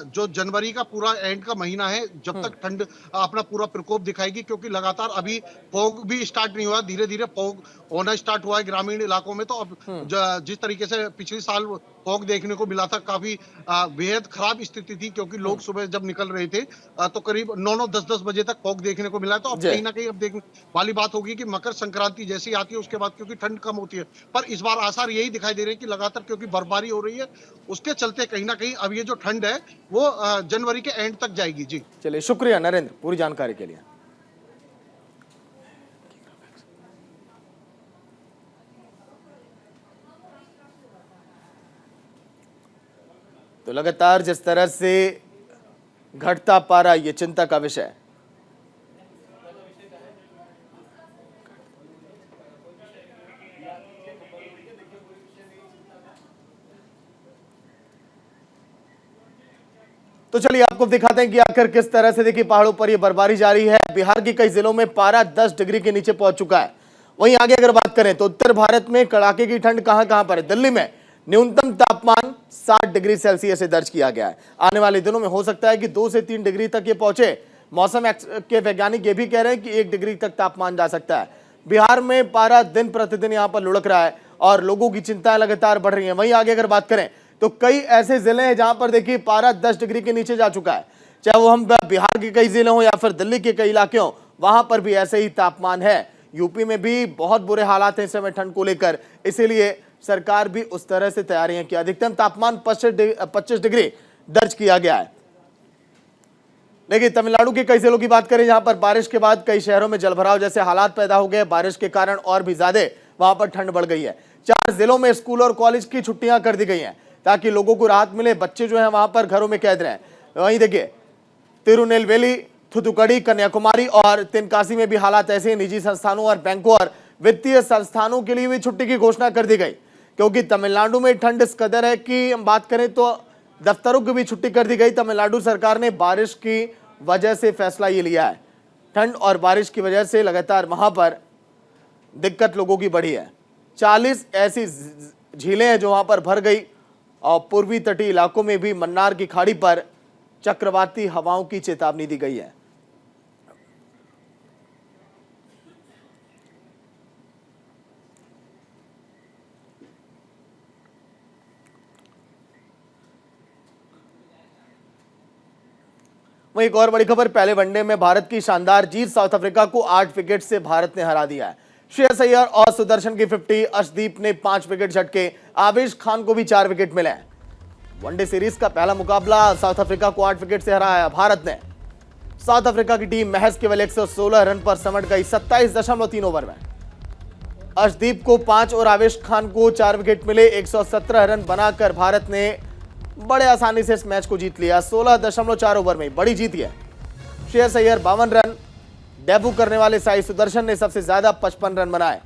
Speaker 11: जो जनवरी का पूरा एंड का महीना है, जब तक ठंड अपना पूरा प्रकोप दिखाएगी, क्योंकि लगातार अभी फॉग भी स्टार्ट नहीं हुआ, धीरे धीरे फॉग होना स्टार्ट हुआ है ग्रामीण इलाकों में। तो अब जिस तरीके से पिछले साल फॉग देखने को मिला था, काफी बेहद खराब स्थिति थी, क्योंकि लोग सुबह जब निकल रहे थे तो करीब 9-9, 10-10 बजे तक फॉग देखने को मिला। तो अब कहीं ना कहीं अब देखने वाली बात होगी कि मकर संक्रांति जैसी आती है उसके बाद, क्योंकि ठंड कम होती है, पर इस बार आसार यही दिखाई दे रहे हैं कि लगातार क्योंकि बर्फबारी हो रही है, उसके चलते कहीं ना कहीं अब ये जो ठंड है वो जनवरी के एंड तक जाएगी। जी
Speaker 1: चलिए, शुक्रिया नरेंद्र पूरी जानकारी के लिए। तो लगातार जिस तरह से घटता पारा, ये चिंता का विषय है। तो चलिए आपको दिखाते हैं कि आखिर किस तरह से, देखिए पहाड़ों पर ये बर्फबारी जारी है। बिहार के कई जिलों में पारा 10 डिग्री के नीचे पहुंच चुका है। वहीं आगे अगर बात करें तो उत्तर भारत में कड़ाके की ठंड कहां पर है। दिल्ली में न्यूनतम तापमान 60 डिग्री सेल्सियस से दर्ज किया गया है। आने वाले दिनों में हो सकता है कि 2 से 3 डिग्री तक ये पहुंचे। मौसम के वैज्ञानिक ये भी कह रहे हैं कि 1 डिग्री तक तापमान जा सकता है। बिहार में पारा दिन प्रतिदिन यहां पर लुढ़क रहा है और लोगों की चिंताएं लगातार बढ़ रही हैं। वहीं आगे अगर बात करें तो कई ऐसे जिले हैं जहां पर देखिए पारा 10 डिग्री के नीचे जा चुका है। चाहे वो हम बिहार के कई जिले हों या फिर दिल्ली के कई इलाके हों, वहां पर भी ऐसे ही तापमान है। यूपी में भी बहुत बुरे हालात हैं इस समय ठंड को लेकर, इसीलिए सरकार भी उस तरह से तैयारियां की। अधिकतम तापमान 25 डिग्री दर्ज किया गया है। देखिए तमिलनाडु के कई जिलों की बात करें जहां पर बारिश के बाद कई शहरों में जलभराव जैसे हालात पैदा हो गए। बारिश के कारण और भी ज्यादा वहां पर ठंड बढ़ गई है। 4 जिलों में स्कूल और कॉलेज की छुट्टियां कर दी गई हैं ताकि लोगों को राहत मिले। बच्चे जो हैं वहां पर घरों में कैद रहे। वहीं देखिए तिरुनेलवेली, थुथुकड़ी, कन्याकुमारी और तेनकासी में भी हालात ऐसे हैं। निजी संस्थानों और बैंकों और वित्तीय संस्थानों के लिए भी छुट्टी की घोषणा कर दी गई, क्योंकि तमिलनाडु में ठंड इस कदर है कि हम बात करें तो दफ्तरों की भी छुट्टी कर दी गई। तमिलनाडु सरकार ने बारिश की वजह से फैसला ये लिया है। ठंड और बारिश की वजह से लगातार वहां पर दिक्कत लोगों की बढ़ी है। 40 ऐसी झीलें हैं जो वहां पर भर गई और पूर्वी तटीय इलाकों में भी मन्नार की खाड़ी पर चक्रवाती हवाओं की चेतावनी दी गई है। वहीं एक और बड़ी खबर, पहले वनडे में भारत की शानदार जीत, साउथ अफ्रीका को 8 विकेट से भारत ने हरा दिया है। श्रेयस अय्यर और सुदर्शन की 50, अर्शदीप ने 5 विकेट झटके, आवेश खान को भी 4 विकेट मिले। वनडे सीरीज का पहला मुकाबला साउथ अफ्रीका को 8 विकेट से हराया भारत ने। साउथ अफ्रीका की टीम महज केवल 116 रन पर समट गई 27.3 ओवर में। अर्शदीप को 5 और आवेश खान को 4 विकेट मिले। 117 रन बनाकर भारत ने बड़े आसानी से इस मैच को जीत लिया। 16.4 ओवर में बड़ी जीत है। श्रेयस अय्यर 52 रन, डेब्यू करने वाले साई सुदर्शन ने सबसे ज्यादा 55 रन बनाए।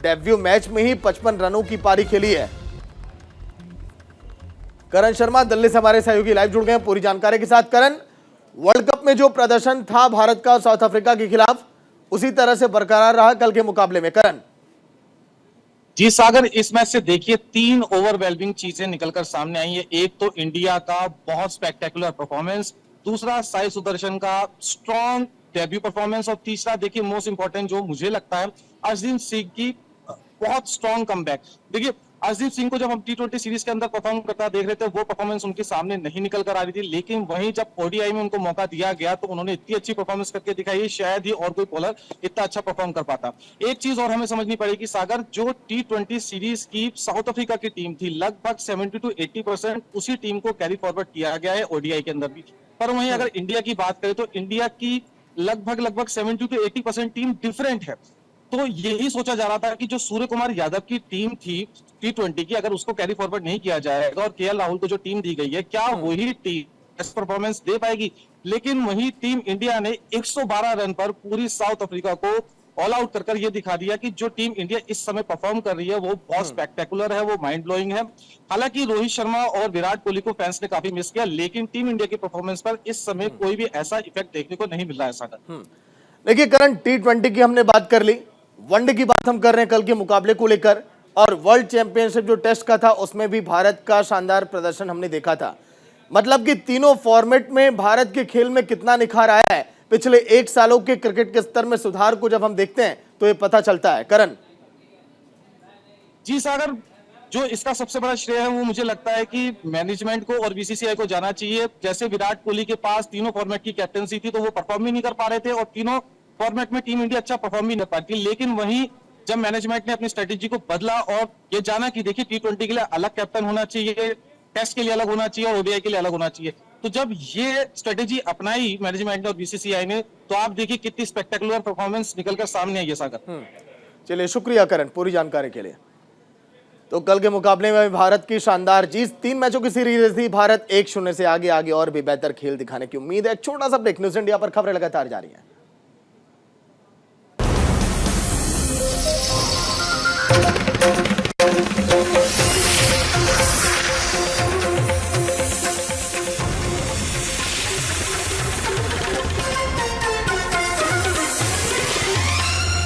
Speaker 1: डेब्यू मैच में ही 55 रनों की पारी खेली है। करण शर्मा दिल्ली से हमारे सहयोगी लाइव जुड़ गए हैं पूरी जानकारी के साथ। करण, वर्ल्ड कप में जो प्रदर्शन था भारत का साउथ अफ्रीका के खिलाफ, उसी तरह से बरकरार रहा कल के मुकाबले में। करण
Speaker 12: जी सागर, इस मैच से देखिए 3 ओवरवेलमिंग चीजें निकलकर सामने आई है। एक तो इंडिया का बहुत स्पेक्टेकुलर परफॉर्मेंस, दूसरा साई सुदर्शन का स्ट्रॉन्ग डेब्यू परफॉर्मेंस और तीसरा देखिए मोस्ट इंपॉर्टेंट जो मुझे लगता है अर्शदीप सिंह की बहुत स्ट्रॉन्ग कमबैक। देखिए अर्शदीप सिंह को जब हम T20 सीरीज के अंदर परफॉर्म करता देख रहे थे, वो परफॉर्मेंस उनके सामने नहीं निकल कर आ रही थी, लेकिन वहीं जब ODI में उनको मौका दिया गया तो उन्होंने इतनी अच्छी परफॉर्मेंस करके दिखाई, शायद ही और कोई बॉलर इतना अच्छा परफॉर्म कर पाता। एक चीज और हमें समझनी पड़ेगी सागर, जो T20 सीरीज की साउथ अफ्रीका की टीम थी, लगभग 70 to 80% उसी टीम को कैरी फॉरवर्ड किया गया है ODI के अंदर भी। पर वहीं अगर इंडिया की बात करें तो इंडिया की लगभग 70 to 80% टीम डिफरेंट है। तो यही सोचा जा रहा था कि जो सूर्य कुमार यादव की टीम थी T20 की, अगर उसको कैरी फॉरवर्ड नहीं किया जाएगा और KL राहुल को जो टीम दी गई है, क्या वही टीम परफॉर्मेंस दे पाएगी? लेकिन वहीं टीम इंडिया ने 112 रन पर पूरी साउथ अफ्रीका को ऑल आउट कर ये दिखा दिया कि जो टीम इंडिया इस समय परफॉर्म कर रही है वो बहुत स्पेक्टेकुलर है, वो माइंड ब्लोइंग है। हालांकि रोहित शर्मा और विराट कोहली को फैंस ने काफी मिस किया, लेकिन टीम इंडिया की परफॉर्मेंस पर इस समय कोई भी ऐसा इफेक्ट देखने को नहीं मिल रहा है सागर।
Speaker 1: देखिए करण, T20 की हमने बात कर ली, वनडे की बात हम कर रहे हैं कल के मुकाबले को लेकर, और वर्ल्ड चैंपियनशिप जो टेस्ट का था उसमें भी भारत का शानदार प्रदर्शन हमने देखा था। मतलब कि तीनों फॉर्मेट में भारत के खेल में कितना निखार आया है। पिछले 1 सालों के क्रिकेट के स्तर में सुधार को जब हम देखते हैं तो ये पता चलता है। करण
Speaker 12: जी सागर, जो इसका सबसे बड़ा श्रेय है वो मुझे लगता है कि मैनेजमेंट को और बीसीसीआई को जाना चाहिए। जैसे विराट कोहली के पास तीनों फॉर्मेट की कैप्टनसी थी तो वो परफॉर्म भी नहीं कर पा रहे थे, और तीनों फॉर्मेट में टीम इंडिया अच्छा परफॉर्म भी नहीं कर पाती। लेकिन वहीं जब मैनेजमेंट ने अपनी स्ट्रेटेजी को बदला और ये जाना कि देखिए T20 के लिए अलग कैप्टन होना चाहिए, टेस्ट के लिए अलग होना चाहिए और ओडीआई के लिए अलग होना चाहिए, तो जब ये स्ट्रेटेजी अपनाई मैनेजमेंट ने और बीसीसीआई ने, तो आप देखिए कितनी स्पेक्टेकुलर परफॉर्मेंस निकलकर सामने आई है सागर।
Speaker 1: चलिए, शुक्रिया करण पूरी जानकारी के लिए। तो कल के मुकाबले में भारत की शानदार जीत, 3 मैचों की सीरीज थी, भारत 1-0 से आगे और भी बेहतर खेल दिखाने की उम्मीद है। छोटा सा ब्रेक, न्यूज़ इंडिया पर खबरें लगातार जारी हैं।